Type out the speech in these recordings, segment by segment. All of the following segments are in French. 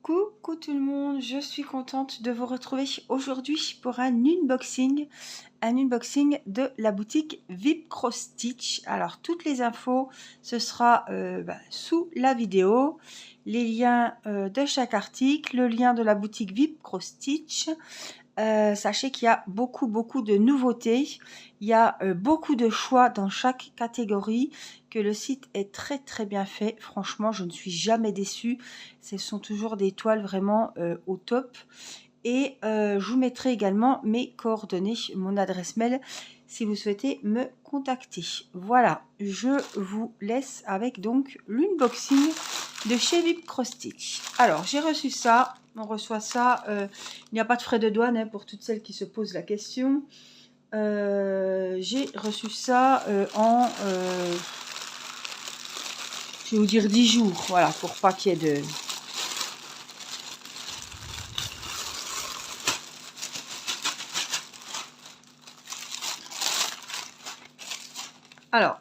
Coucou tout le monde, je suis contente de vous retrouver aujourd'hui pour un unboxing de la boutique VIP Cross Stitch. Alors toutes les infos, ce sera sous la vidéo, les liens de chaque article, le lien de la boutique VIP Cross Stitch. Sachez qu'il y a beaucoup de nouveautés, il y a beaucoup de choix dans chaque catégorie, que le site est très bien fait. Franchement, je ne suis jamais déçue, ce sont toujours des toiles vraiment au top. Et je vous mettrai également mes coordonnées, mon adresse mail si vous souhaitez me contacter. Voilà, je vous laisse avec donc l'unboxing de chez VIP Cross Stitch. Alors, j'ai reçu ça. On reçoit ça. Il n'y a pas de frais de douane hein, pour toutes celles qui se posent la question. J'ai reçu ça je vais vous dire 10 jours. Voilà, pour pas qu'il y ait de... Alors,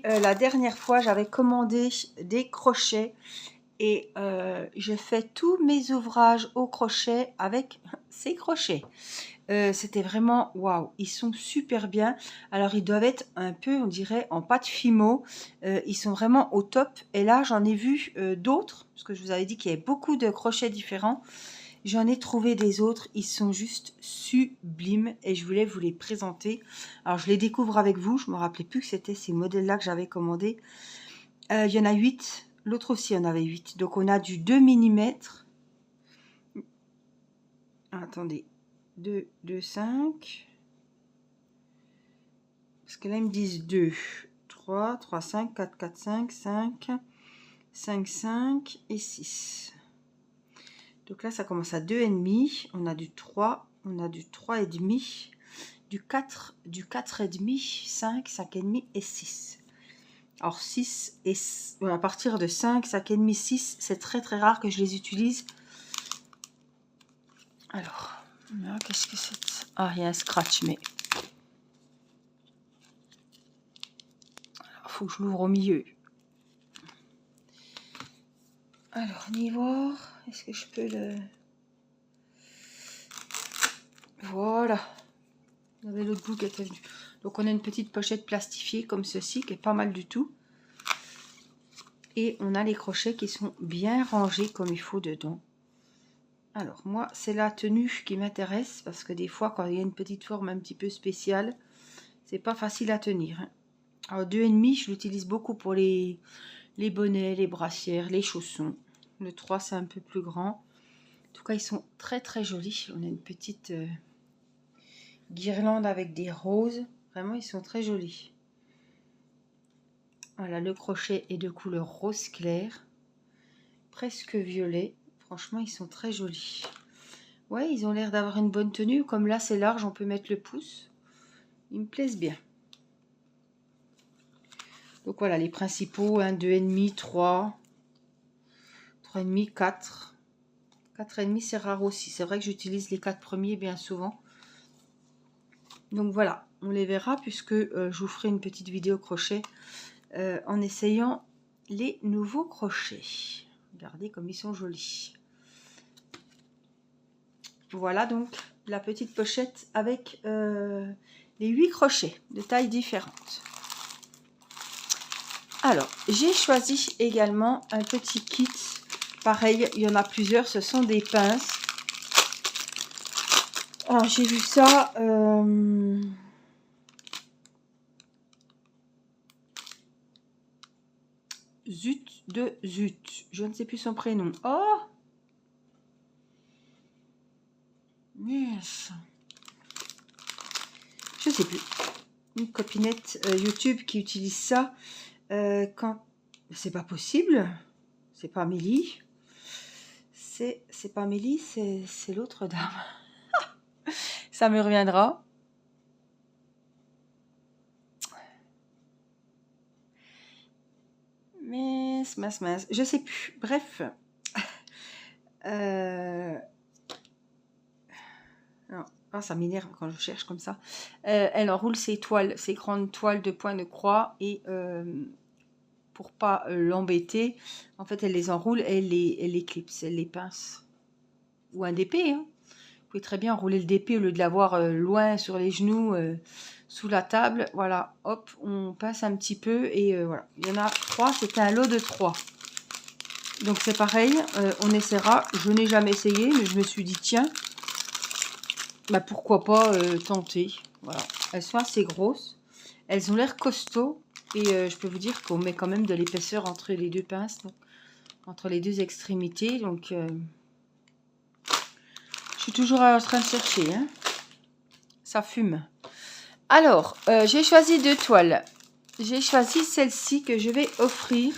la dernière fois, j'avais commandé des crochets et je fais tous mes ouvrages au crochet avec ces crochets. C'était vraiment waouh, ils sont super bien. Alors, ils doivent être un peu, on dirait, en pâte Fimo. Ils sont vraiment au top. Et là, j'en ai vu d'autres, parce que je vous avais dit qu'il y avait beaucoup de crochets différents. J'en ai trouvé des autres, ils sont juste sublimes et je voulais vous les présenter. Alors je les découvre avec vous, je ne me rappelais plus que c'était ces modèles-là que j'avais commandés. Il y en a 8, l'autre aussi en avait 8. Donc on a du 2 mm. Attendez, 2, 5. Parce que là ils me disent 2, 3, 5, 4, 4, 5, 5 et 6. Donc là, ça commence à 2,5. On a du 3, on a du 3,5, du 4, du 4,5, 5, 5,5 et 6. Alors 6 et à partir de 5, 5,5, 6, c'est très rare que je les utilise. Alors, qu'est-ce que c'est? Ah, il y a un scratch, mais... Alors, faut que je l'ouvre au milieu. Alors, on y voir. Est-ce que je peux le... Voilà. Il y avait l'autre bout qui était venu. Donc on a une petite pochette plastifiée comme ceci, qui est pas mal du tout. Et on a les crochets qui sont bien rangés comme il faut dedans. Alors moi, c'est la tenue qui m'intéresse, parce que des fois, quand il y a une petite forme un petit peu spéciale, c'est pas facile à tenir. Hein. Alors 2,5, je l'utilise beaucoup pour les bonnets, les brassières, les chaussons. Le 3, c'est un peu plus grand. En tout cas, ils sont très jolis. On a une petite guirlande avec des roses. Vraiment, ils sont très jolis. Voilà, le crochet est de couleur rose clair, presque violet. Franchement, ils sont très jolis. Ouais, ils ont l'air d'avoir une bonne tenue. Comme là, c'est large, on peut mettre le pouce. Ils me plaisent bien. Donc voilà, les principaux, 1, 2,5, 3, 3,5, 4. 4,5, c'est rare aussi. C'est vrai que j'utilise les 4 premiers bien souvent. Donc voilà, on les verra puisque je vous ferai une petite vidéo crochet en essayant les nouveaux crochets. Regardez comme ils sont jolis. Voilà donc la petite pochette avec les 8 crochets de tailles différentes. Alors, j'ai choisi également un petit kit. Pareil, il y en a plusieurs, ce sont des pinces. Alors, j'ai vu ça... Zut de Zut. Je ne sais plus son prénom. Oh! Yes. Je ne sais plus. Une copinette YouTube qui utilise ça. Quand... C'est pas possible. C'est pas Amélie. C'est pas Amélie, c'est l'autre dame. Ça me reviendra. Mince. Je sais plus. Bref. Non. Ah, ça m'énerve quand je cherche comme ça. Elle enroule ses toiles, ses grandes toiles de point de croix et pour pas l'embêter, en fait, elle les enroule et elle les clipse, elle les pince. Ou un DP, hein. Vous pouvez très bien enrouler le DP au lieu de l'avoir loin sur les genoux, sous la table. Voilà, hop, on pince un petit peu et voilà. Il y en a 3, c'était un lot de 3. Donc c'est pareil, on essaiera. Je n'ai jamais essayé, mais je me suis dit, tiens, bah pourquoi pas tenter. Voilà, elles sont assez grosses. Elles ont l'air costauds. Et je peux vous dire qu'on met quand même de l'épaisseur entre les deux pinces, donc, entre les deux extrémités. Donc, je suis toujours en train de chercher. Hein. Ça fume. Alors, j'ai choisi 2 toiles. J'ai choisi celle-ci que je vais offrir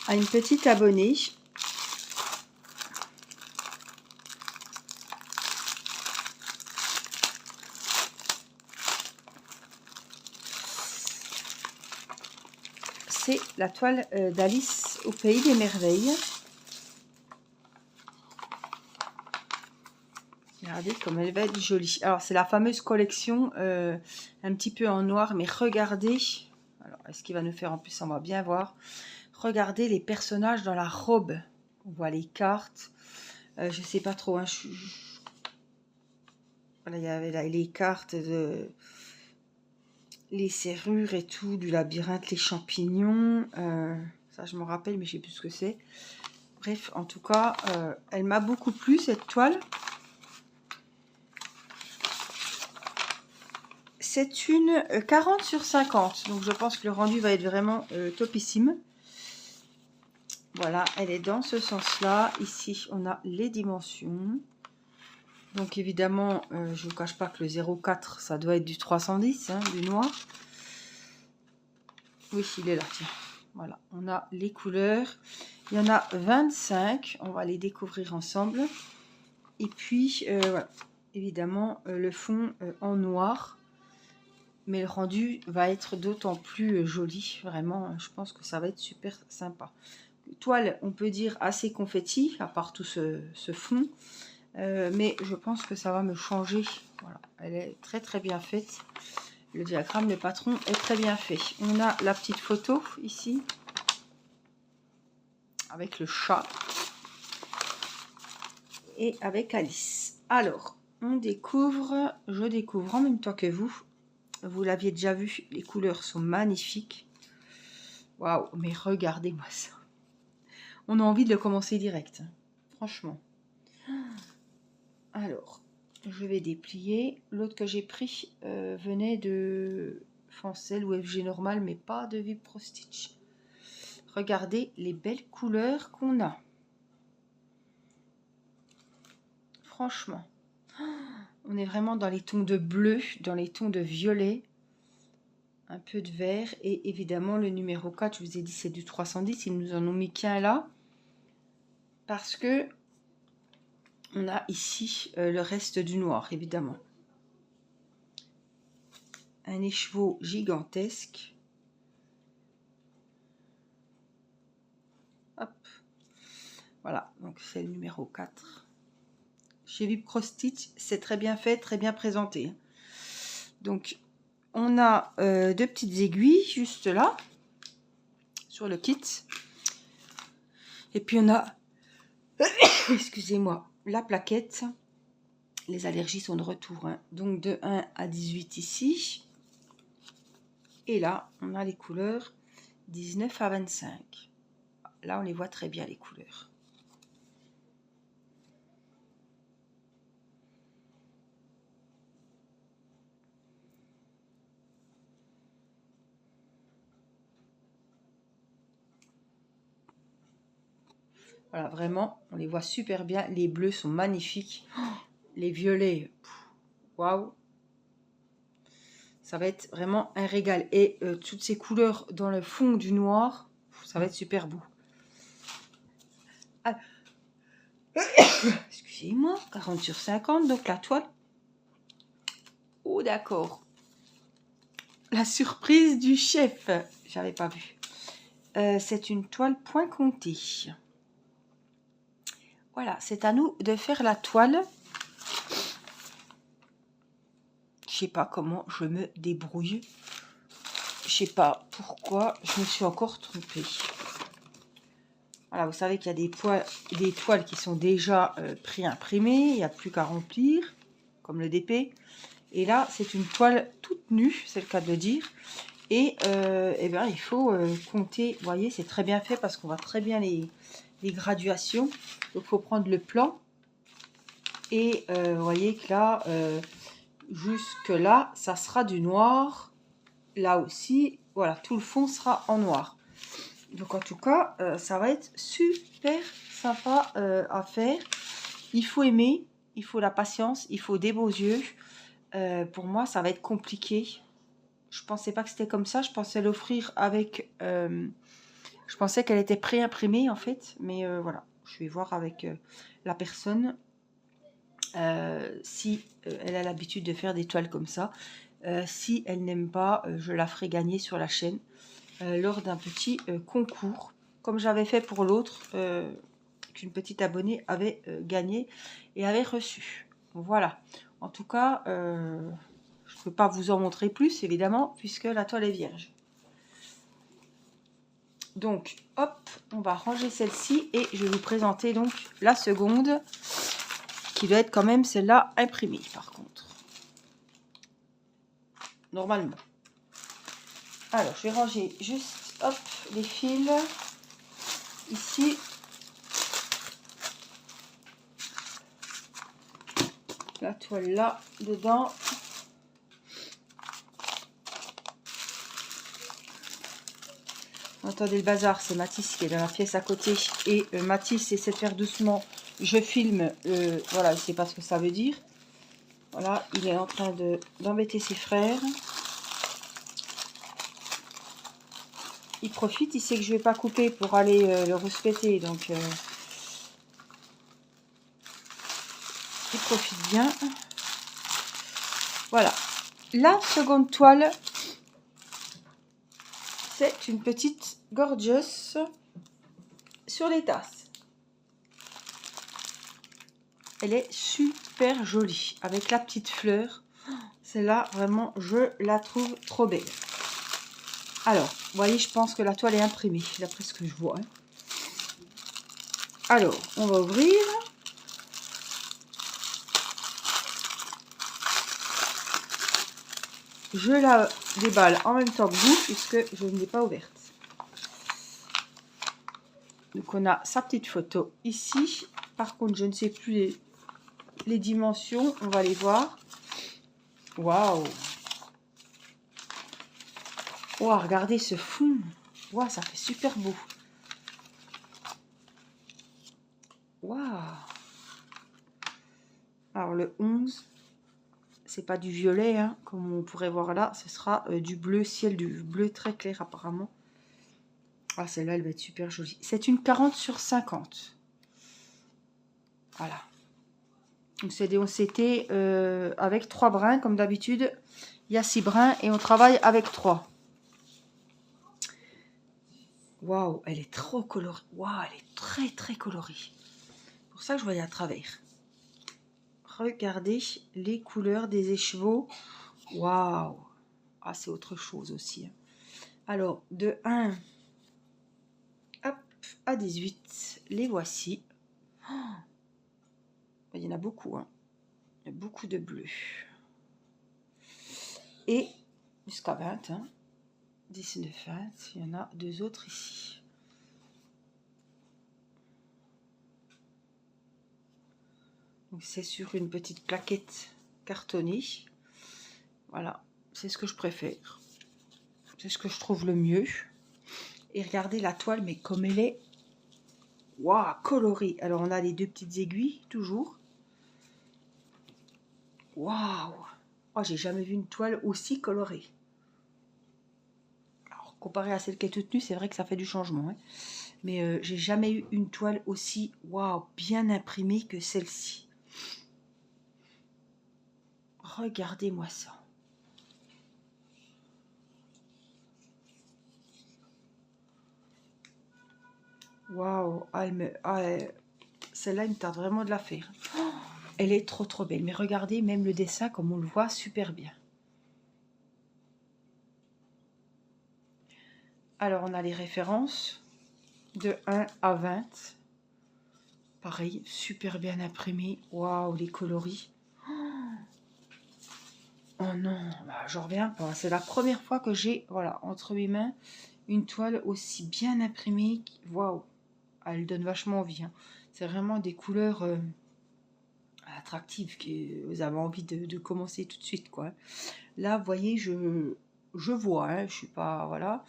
à une petite abonnée. C'est la toile d'Alice au Pays des Merveilles. Regardez comme elle va être jolie. Alors, c'est la fameuse collection un petit peu en noir, mais regardez. Alors, est-ce qu'il va nous faire en plus? On va bien voir. Regardez les personnages dans la robe. On voit les cartes. Je sais pas trop. Hein, voilà, il y avait les cartes, les serrures et tout, du labyrinthe, les champignons. Ça, je me rappelle, mais je sais plus ce que c'est. Bref, en tout cas, elle m'a beaucoup plu, cette toile. C'est une 40 sur 50. Donc, je pense que le rendu va être vraiment topissime. Voilà, elle est dans ce sens-là. Ici, on a les dimensions. Donc, évidemment, je ne vous cache pas que le 0,4, ça doit être du 310, hein, du noir. Oui, il est là, tiens. Voilà, on a les couleurs. Il y en a 25. On va les découvrir ensemble. Et puis, voilà, évidemment, le fond en noir. Mais le rendu va être d'autant plus joli. Vraiment, je pense que ça va être super sympa. Toile, on peut dire assez confetti, à part tout ce fond. Mais je pense que ça va me changer. Voilà, elle est très très bien faite. Le diagramme, le patron est très bien fait. On a la petite photo ici. Avec le chat. Et avec Alice. Alors, on découvre, je découvre en même temps que vous. Vous l'aviez déjà vu, les couleurs sont magnifiques. Waouh, mais regardez-moi ça. On a envie de le commencer direct, hein, franchement. Alors, je vais déplier. L'autre que j'ai pris venait de Fancel ou FG normal, mais pas de Vibro Stitch. Regardez les belles couleurs qu'on a. Franchement, on est vraiment dans les tons de bleu, dans les tons de violet, un peu de vert et évidemment le numéro 4, je vous ai dit c'est du 310, ils nous en ont mis qu'un là parce que on a ici le reste du noir évidemment. Un écheveau gigantesque. Hop. Voilà, donc c'est le numéro 4. Chez Vibro Stitch, c'est très bien fait, très bien présenté. Donc, on a 2 petites aiguilles juste là, sur le kit. Et puis on a, excusez-moi, la plaquette. Les allergies sont de retour. Hein. Donc, de 1 à 18 ici. Et là, on a les couleurs 19 à 25. Là, on les voit très bien, les couleurs. Voilà, vraiment, on les voit super bien. Les bleus sont magnifiques. Les violets, waouh. Ça va être vraiment un régal. Et toutes ces couleurs dans le fond du noir, ça va être super beau. Ah. Excusez-moi, 40 sur 50, donc la toile. Oh, d'accord. La surprise du chef. J'avais pas vu. C'est une toile point compté. Voilà, c'est à nous de faire la toile. Je sais pas comment je me débrouille. Je sais pas pourquoi je me suis encore trompée. Voilà, vous savez qu'il y a des toiles qui sont déjà pré-imprimées. Il n'y a plus qu'à remplir, comme le DP. Et là, c'est une toile toute nue, c'est le cas de le dire. Et eh ben, il faut compter. Vous voyez, c'est très bien fait parce qu'on voit très bien les graduations. Donc, il faut prendre le plan. Et vous voyez que là, jusque là, ça sera du noir. Là aussi, voilà, tout le fond sera en noir. Donc en tout cas, ça va être super sympa à faire. Il faut aimer, il faut la patience, il faut des beaux yeux. Pour moi, ça va être compliqué. Je pensais pas que c'était comme ça. Je pensais l'offrir avec... je pensais qu'elle était pré-imprimée en fait. Mais voilà, je vais voir avec la personne si elle a l'habitude de faire des toiles comme ça. Si elle n'aime pas, je la ferai gagner sur la chaîne lors d'un petit concours, comme j'avais fait pour l'autre, qu'une petite abonnée avait gagné et avait reçu. Voilà. En tout cas, je ne peux pas vous en montrer plus, évidemment, puisque la toile est vierge. Donc, hop, on va ranger celle-ci et je vais vous présenter donc la seconde, qui doit être quand même celle-là imprimée, par contre. Normalement. Alors, je vais ranger juste, hop, les fils ici. La toile là, dedans. Entendez le bazar, c'est Mathis qui est dans la pièce à côté. Et Mathis essaie de faire doucement. Je filme, voilà, je ne sais pas ce que ça veut dire. Voilà, il est en train d'embêter ses frères. Il profite, il sait que je ne vais pas couper pour aller le respecter, donc il profite bien. Voilà. La seconde toile, c'est une petite gorgeous sur les tasses. Elle est super jolie avec la petite fleur. Celle-là, vraiment, je la trouve trop belle. Alors, vous voyez, je pense que la toile est imprimée, d'après ce que je vois. Alors, on va ouvrir. Je la déballe en même temps que vous, puisque je ne l'ai pas ouverte. Donc, on a sa petite photo ici. Par contre, je ne sais plus les dimensions. On va les voir. Waouh! Waouh, regardez ce fond. Waouh, ça fait super beau. Waouh! Alors, le 11, c'est pas du violet, hein, comme on pourrait voir là. Ce sera du bleu ciel, du bleu très clair apparemment. Ah, celle-là, elle va être super jolie. C'est une 40 sur 50. Voilà. Donc, c'est des OCT avec 3 brins, comme d'habitude. Il y a 6 brins et on travaille avec 3. Waouh, elle est trop colorée. Waouh, elle est très, très colorée. C'est pour ça que je voyais à travers. Regardez les couleurs des écheveaux. Waouh. Ah, c'est autre chose aussi. Hein. Alors, de 1 hop, à 18, les voici. Oh, il y en a beaucoup. Hein. Il y a beaucoup de bleu. Et jusqu'à 20, hein, 19, 20, il y en a 2 autres ici. Donc, c'est sur une petite plaquette cartonnée. Voilà, c'est ce que je préfère. C'est ce que je trouve le mieux. Et regardez la toile, mais comme elle est, waouh, colorée. Alors, on a les 2 petites aiguilles, toujours. Waouh! Oh, j'ai jamais vu une toile aussi colorée. Alors, comparé à celle qui est toute nue, c'est vrai que ça fait du changement. Hein. Mais j'ai jamais eu une toile aussi, waouh, bien imprimée que celle-ci. Regardez-moi ça. Waouh, celle-là, il me tarde vraiment de la faire. Oh, elle est trop trop belle. Mais regardez, même le dessin, comme on le voit, super bien. Alors, on a les références de 1 à 20. Pareil, super bien imprimé. Waouh, les coloris. Oh non, bah, j'en reviens pas. C'est la première fois que j'ai, voilà, entre mes mains, une toile aussi bien imprimée. Waouh, elle donne vachement envie. Hein. C'est vraiment des couleurs attractives que vous avez envie de commencer tout de suite, quoi. Là, vous voyez, je vois, hein, je suis pas, voilà.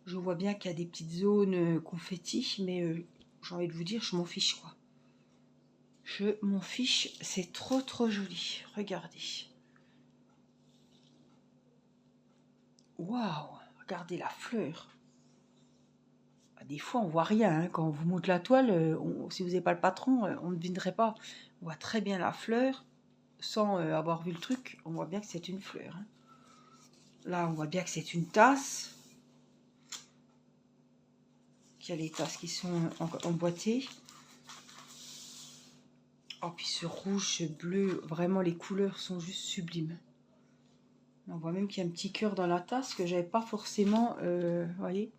Je vois bien qu'il y a des petites zones confetti, mais j'ai envie de vous dire, je m'en fiche, quoi. Je m'en fiche, c'est trop trop joli. Regardez. Waouh, regardez la fleur. Des fois, on voit rien. Hein. Quand on vous montre la toile, si vous n'avez pas le patron, on ne devinerait pas. On voit très bien la fleur. Sans avoir vu le truc, on voit bien que c'est une fleur. Hein. Là, on voit bien que c'est une tasse. Il y a les tasses qui sont emboîtées. Oh, puis ce rouge, ce bleu, vraiment les couleurs sont juste sublimes. On voit même qu'il y a un petit cœur dans la tasse que j'avais pas forcément, vous voyez.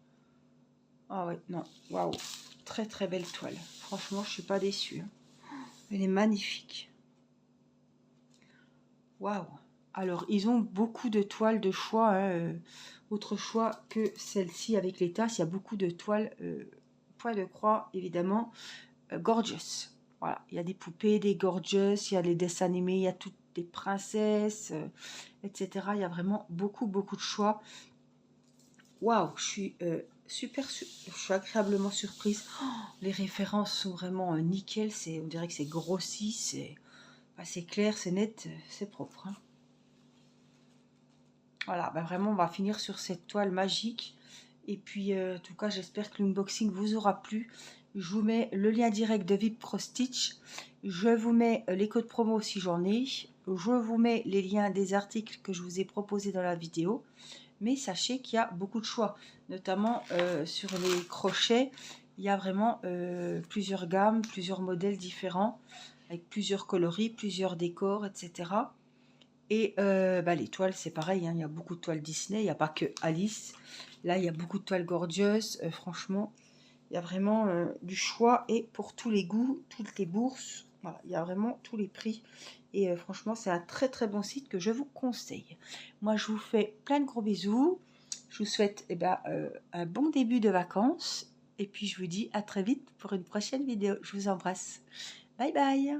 Ah ouais, non, waouh, très très belle toile. Franchement, je suis pas déçue. Hein. Elle est magnifique. Waouh. Alors, ils ont beaucoup de toiles de choix, hein, autre choix que celle-ci avec les tasses. Il y a beaucoup de toiles, poids de croix, évidemment, gorgeous. Voilà, il y a des poupées, des gorgeous, il y a les dessins animés, il y a toutes des princesses, etc. Il y a vraiment beaucoup, beaucoup de choix. Waouh, je suis je suis agréablement surprise. Oh, les références sont vraiment nickel, on dirait que c'est grossi, c'est clair, c'est net, c'est propre. Hein. Voilà, bah vraiment, on va finir sur cette toile magique. Et puis, en tout cas, j'espère que l'unboxing vous aura plu. Je vous mets le lien direct de VIP Cross Stitch. Je vous mets les codes promo si j'en ai. Je vous mets les liens des articles que je vous ai proposés dans la vidéo. Mais sachez qu'il y a beaucoup de choix, notamment sur les crochets. Il y a vraiment plusieurs gammes, plusieurs modèles différents, avec plusieurs coloris, plusieurs décors, etc. Et bah, les toiles, c'est pareil, hein, il y a beaucoup de toiles Disney, il n'y a pas que Alice. Là, il y a beaucoup de toiles gorgeous, franchement, il y a vraiment du choix et pour tous les goûts, toutes les bourses, voilà, il y a vraiment tous les prix. Et franchement, c'est un très très bon site que je vous conseille. Moi, je vous fais plein de gros bisous. Je vous souhaite un bon début de vacances. Et puis, je vous dis à très vite pour une prochaine vidéo. Je vous embrasse. Bye bye.